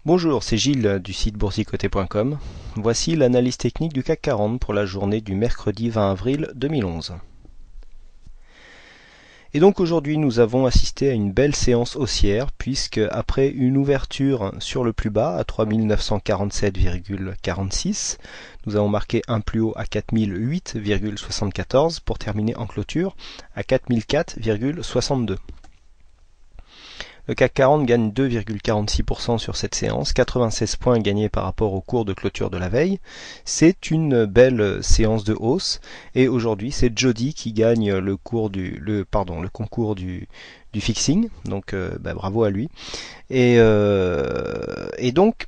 Bonjour, c'est Gilles du site boursicoté.com. Voici l'analyse technique du CAC 40 pour la journée du mercredi 20 avril 2011. Et donc aujourd'hui nous avons assisté à une belle séance haussière puisque après une ouverture sur le plus bas à 3947,46, nous avons marqué un plus haut à 4008,74 pour terminer en clôture à 4004,62. Le CAC 40 gagne 2,46% sur cette séance, 96 points gagnés par rapport au cours de clôture de la veille. C'est une belle séance de hausse et aujourd'hui c'est Jody qui gagne le concours du fixing, donc bravo à lui. Et donc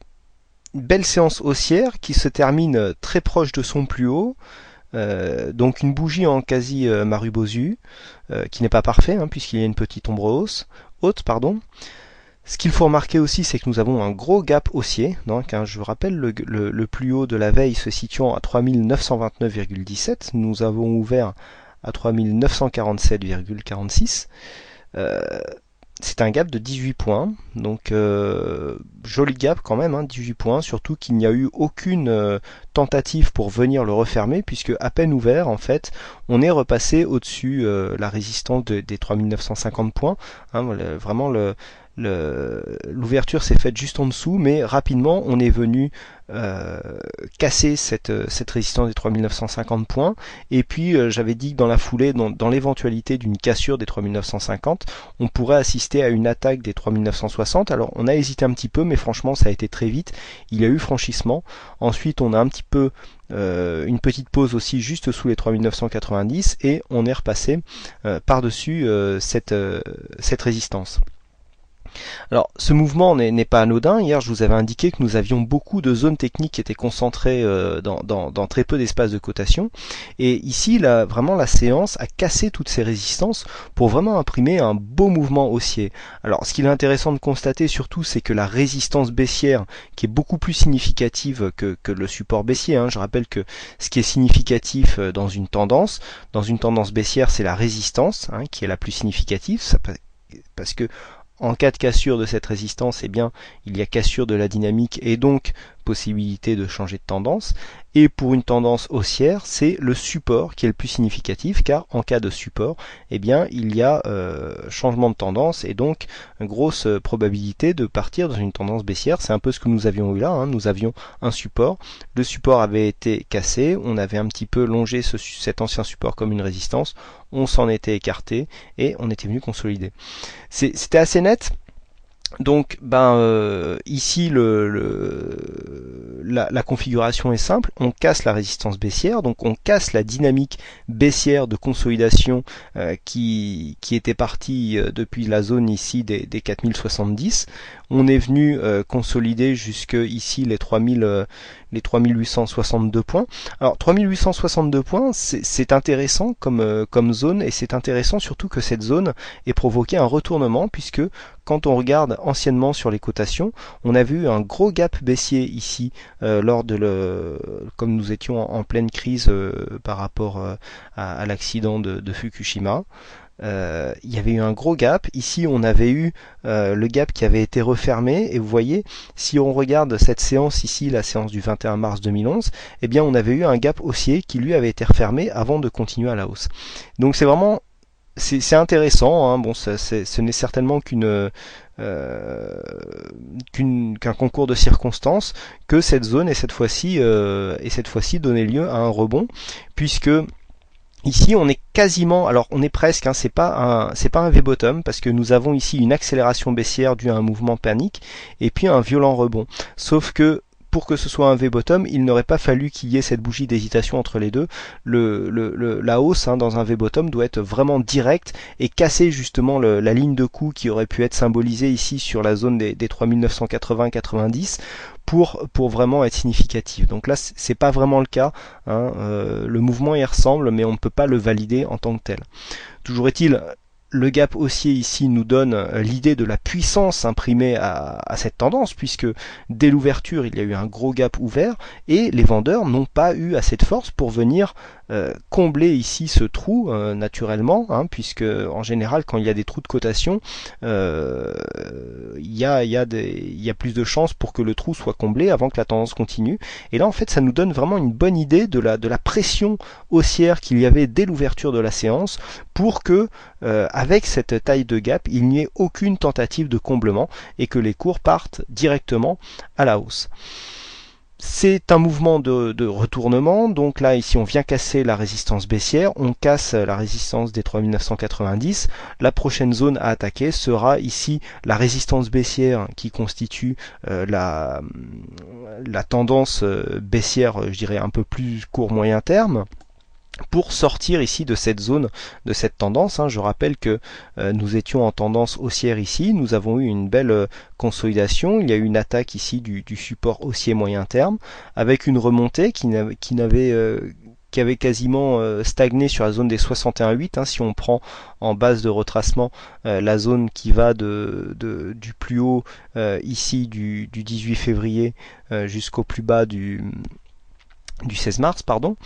belle séance haussière qui se termine très proche de son plus haut. Donc une bougie en quasi Marubozu qui n'est pas parfait puisqu'il y a une petite ombre haute. Ce qu'il faut remarquer aussi, c'est que nous avons un gros gap haussier. Donc, je vous rappelle, le plus haut de la veille se situant à 3929,17. Nous avons ouvert à 3947,46. C'est un gap de 18 points, donc joli gap quand même, 18 points, surtout qu'il n'y a eu aucune tentative pour venir le refermer, puisque à peine ouvert, en fait, on est repassé au-dessus la résistance des 3950 points, vraiment l'ouverture s'est faite juste en dessous, mais rapidement on est venu casser cette résistance des 3950 points, et puis j'avais dit que dans la foulée, dans l'éventualité d'une cassure des 3950, on pourrait assister à une attaque des 3960. Alors on a hésité un petit peu, mais franchement ça a été très vite, il y a eu franchissement. Ensuite on a un petit peu une petite pause aussi juste sous les 3990 et on est repassé par-dessus cette résistance. Alors ce mouvement n'est pas anodin. Hier je vous avais indiqué que nous avions beaucoup de zones techniques qui étaient concentrées dans très peu d'espace de cotation, et ici là, vraiment la séance a cassé toutes ces résistances pour vraiment imprimer un beau mouvement haussier. Alors ce qu'il est intéressant de constater surtout, c'est que la résistance baissière, qui est beaucoup plus significative que le support baissier, je rappelle que ce qui est significatif dans une tendance baissière, c'est la résistance qui est la plus significative, parce que en cas de cassure de cette résistance, il y a cassure de la dynamique et donc possibilité de changer de tendance. Et pour une tendance haussière, c'est le support qui est le plus significatif, car en cas de support, il y a changement de tendance et donc une grosse probabilité de partir dans une tendance baissière. C'est un peu ce que nous avions eu là, nous avions un support, le support avait été cassé, on avait un petit peu longé cet ancien support comme une résistance, on s'en était écarté et on était venu consolider. C'était assez net. Donc ici la configuration est simple, on casse la résistance baissière, donc on casse la dynamique baissière de consolidation qui était partie depuis la zone ici des 4070. On est venu consolider jusque ici les 3862 points. Alors 3862 points, c'est intéressant comme zone, et c'est intéressant surtout que cette zone ait provoqué un retournement, puisque quand on regarde anciennement sur les cotations, on a vu un gros gap baissier ici comme nous étions en pleine crise par rapport à l'accident de Fukushima. Il y avait eu un gros gap. Ici on avait eu le gap qui avait été refermé, et vous voyez, si on regarde cette séance ici, la séance du 21 mars 2011, on avait eu un gap haussier qui lui avait été refermé avant de continuer à la hausse. Donc c'est vraiment c'est intéressant, ce n'est certainement qu'un concours de circonstances que cette zone ait cette fois-ci donné lieu à un rebond, puisque ici on est quasiment, alors on est presque, c'est pas un V-bottom, parce que nous avons ici une accélération baissière due à un mouvement panique et puis un violent rebond. Sauf que pour que ce soit un V-bottom, il n'aurait pas fallu qu'il y ait cette bougie d'hésitation entre les deux. La hausse dans un V-bottom doit être vraiment directe et casser justement la ligne de coup qui aurait pu être symbolisée ici sur la zone des 3980-90 pour vraiment être significative. Donc là, c'est pas vraiment le cas. Le mouvement y ressemble, mais on ne peut pas le valider en tant que tel. Toujours est-il, le gap haussier ici nous donne l'idée de la puissance imprimée à cette tendance, puisque dès l'ouverture il y a eu un gros gap ouvert et les vendeurs n'ont pas eu assez de force pour venir combler ici ce trou naturellement, hein, puisque en général quand il y a des trous de cotation il y a plus de chances pour que le trou soit comblé avant que la tendance continue. Et là en fait ça nous donne vraiment une bonne idée de la pression haussière qu'il y avait dès l'ouverture de la séance pour que avec cette taille de gap il n'y ait aucune tentative de comblement et que les cours partent directement à la hausse. C'est un mouvement de retournement, donc là ici on vient casser la résistance baissière, on casse la résistance des 3990, la prochaine zone à attaquer sera ici la résistance baissière qui constitue la tendance baissière, je dirais un peu plus court moyen terme, pour sortir ici de cette zone, de cette tendance. Je rappelle que nous étions en tendance haussière ici, nous avons eu une belle consolidation, il y a eu une attaque ici du support haussier moyen terme, avec une remontée qui avait quasiment stagné sur la zone des 61,8, si on prend en base de retracement la zone qui va du plus haut ici du 18 février jusqu'au plus bas du 16 mars, pardon.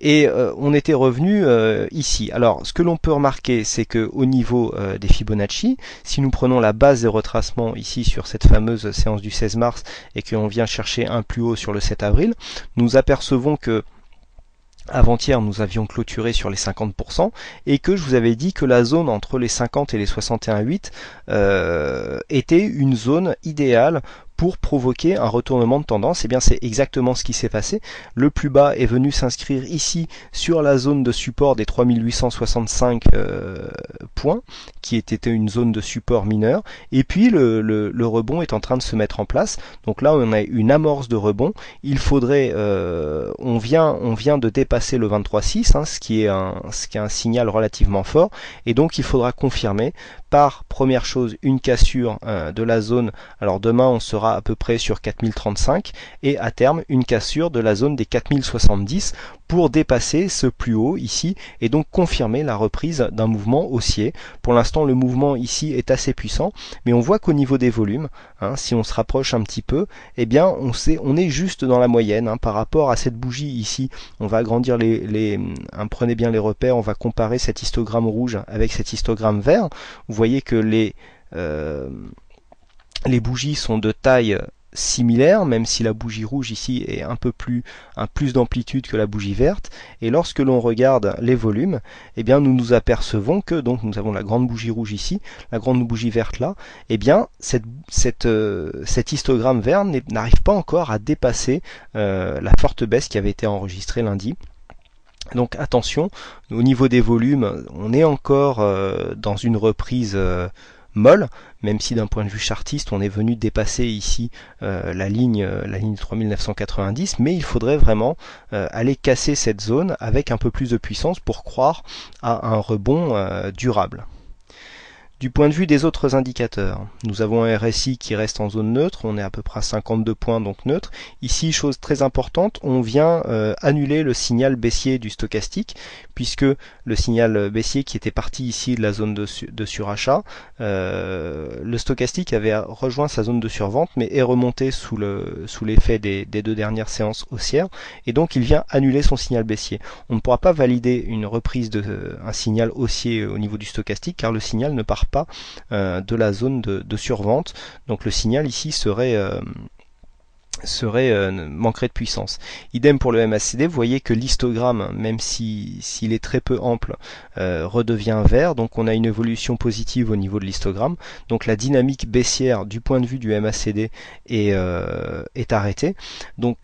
Et on était revenu ici. Alors ce que l'on peut remarquer, c'est que au niveau des Fibonacci, si nous prenons la base des retracements ici sur cette fameuse séance du 16 mars et que l'on vient chercher un plus haut sur le 7 avril, nous apercevons que avant-hier nous avions clôturé sur les 50% et que je vous avais dit que la zone entre les 50 et les 61,8 était une zone idéale pour provoquer un retournement de tendance. Et bien c'est exactement ce qui s'est passé. Le plus bas est venu s'inscrire ici sur la zone de support des 3865 points, qui était une zone de support mineur, et puis le rebond est en train de se mettre en place. Donc là on a une amorce de rebond. Il faudrait on vient de dépasser le 23,6, ce qui est un signal relativement fort, et donc il faudra confirmer par première chose une cassure de la zone. Alors demain on sera à peu près sur 4035 et à terme une cassure de la zone des 4070 pour dépasser ce plus haut ici et donc confirmer la reprise d'un mouvement haussier. Pour l'instant le mouvement ici est assez puissant, mais on voit qu'au niveau des volumes, si on se rapproche un petit peu, eh bien on est juste dans la moyenne par rapport à cette bougie ici. On va agrandir prenez bien les repères, on va comparer cet histogramme rouge avec cet histogramme vert. Vous voyez que les bougies sont de taille similaire, même si la bougie rouge ici est plus d'amplitude que la bougie verte. Et lorsque l'on regarde les volumes, eh bien nous nous apercevons que donc nous avons la grande bougie rouge ici, la grande bougie verte là, eh bien cet histogramme vert n'arrive pas encore à dépasser la forte baisse qui avait été enregistrée lundi. Donc attention, au niveau des volumes, on est encore dans une reprise molle, même si d'un point de vue chartiste on est venu dépasser ici la ligne 3990, mais il faudrait vraiment aller casser cette zone avec un peu plus de puissance pour croire à un rebond durable. Du point de vue des autres indicateurs, nous avons un RSI qui reste en zone neutre, on est à peu près à 52 points donc neutre. Ici, chose très importante, on vient annuler le signal baissier du stochastique, puisque le signal baissier qui était parti ici de la zone de surachat, le stochastique avait rejoint sa zone de survente, mais est remonté sous l'effet des deux dernières séances haussières, et donc il vient annuler son signal baissier. On ne pourra pas valider une reprise un signal haussier au niveau du stochastique, car le signal ne part pas de la zone de survente, donc le signal ici manquerait de puissance. Idem pour le MACD, vous voyez que l'histogramme, même s'il est très peu ample, redevient vert, donc on a une évolution positive au niveau de l'histogramme, donc la dynamique baissière du point de vue du MACD est arrêtée. Donc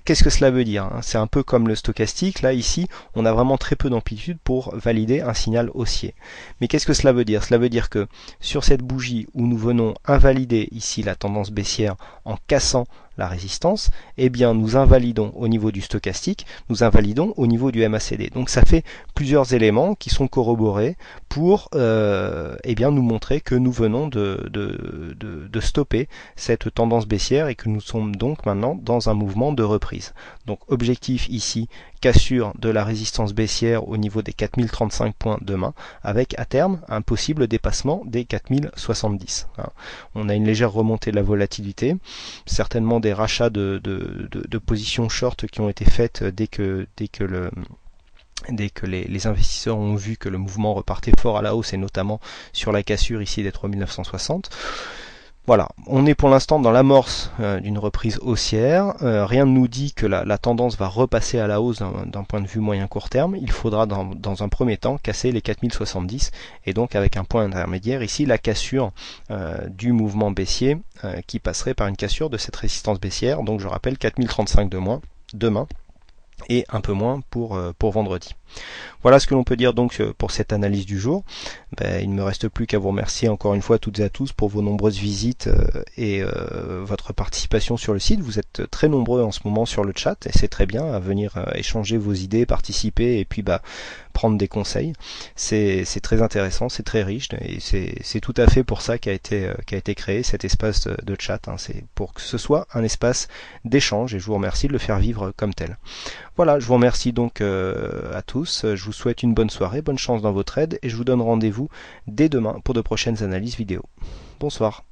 qu'est-ce que cela veut dire? C'est un peu comme le stochastique, là ici on a vraiment très peu d'amplitude pour valider un signal haussier. Mais qu'est-ce que cela veut dire? Cela veut dire que sur cette bougie où nous venons invalider ici la tendance baissière en cassant la résistance, eh bien nous invalidons au niveau du stochastique, nous invalidons au niveau du MACD. Donc ça fait plusieurs éléments qui sont corroborés pour eh bien nous montrer que nous venons de stopper cette tendance baissière et que nous sommes donc maintenant dans un mouvement de reprise. Donc objectif ici, cassure de la résistance baissière au niveau des 4035 points demain, avec à terme un possible dépassement des 4070. On a une légère remontée de la volatilité, certainement des rachats de positions short qui ont été faites dès que les investisseurs ont vu que le mouvement repartait fort à la hausse, et notamment sur la cassure ici des 3960. Voilà, on est pour l'instant dans l'amorce d'une reprise haussière. Rien ne nous dit que la tendance va repasser à la hausse d'un point de vue moyen court terme. Il faudra dans un premier temps casser les 4070 et donc avec un point intermédiaire ici, la cassure du mouvement baissier qui passerait par une cassure de cette résistance baissière. Donc je rappelle 4035 de moins demain et un peu moins pour vendredi. Voilà ce que l'on peut dire donc pour cette analyse du jour. Il ne me reste plus qu'à vous remercier encore une fois toutes et à tous pour vos nombreuses visites et votre participation sur le site. Vous êtes très nombreux en ce moment sur le chat et c'est très bien à venir échanger vos idées, participer et puis prendre des conseils. C'est très intéressant, c'est très riche et c'est tout à fait pour ça qu'a été créé cet espace de chat. C'est pour que ce soit un espace d'échange et je vous remercie de le faire vivre comme tel. Voilà, je vous remercie donc à tous, je vous souhaite une bonne soirée, bonne chance dans vos trades et je vous donne rendez-vous dès demain pour de prochaines analyses vidéo. Bonsoir.